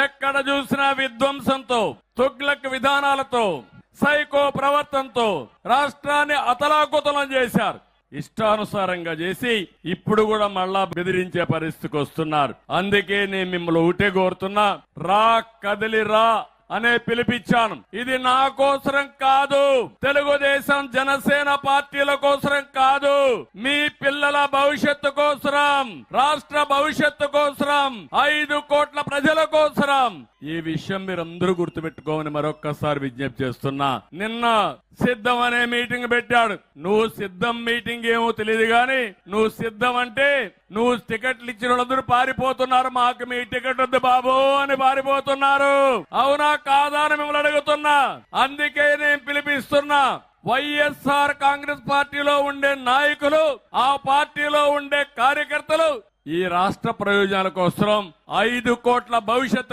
ఎక్కడ చూసినా విధ్వంసంతో, తుగ్లక్ విధానాలతో, సైకో ప్రవర్తనతో రాష్ట్రాన్ని అతలాకుతలం చేశారు. ఇష్టానుసారంగా చేసి ఇప్పుడు కూడా మళ్ళా బెదిరించే పరిస్థితికి వస్తున్నారు. అందుకే నేను మిమ్మల్ని ఒకటే కోరుతున్నా, రా కదిలి రా అనే పిలిపించాను. ఇది నా కోసరం కాదు, తెలుగుదేశం జనసేన పార్టీల కోసరం కాదు, మీ పిల్లల భవిష్యత్తు కోసరం, రాష్ట్ర భవిష్యత్తు కోసరం, 5 కోట్ల ప్రజల కోసరం. ఈ విషయం మీరందరూ గుర్తుపెట్టుకోమని మరొక్కసారి విజ్ఞప్తి చేస్తున్నా. నిన్న సిద్ధం అనే మీటింగ్ పెట్టాడు. నువ్వు సిద్ధం మీటింగ్ ఏమో తెలియదు గాని, నువ్వు సిద్ధం అంటే నువ్వు టికెట్లు ఇచ్చిన వాళ్ళందరూ పారిపోతున్నారు. మాకు మీ టికెట్ వద్దు బాబు అని పారిపోతున్నారు. అవునా కాదా అని మిమ్మల్ని అడుగుతున్నా. అందుకే నేను పిలిపిస్తున్నా. వైఎస్ఆర్ కాంగ్రెస్ పార్టీలో ఉండే నాయకులు, ఆ పార్టీలో ఉండే కార్యకర్తలు ఈ రాష్ట్ర ప్రయోజనాల కోసం 5 కోట్ల భవిష్యత్తు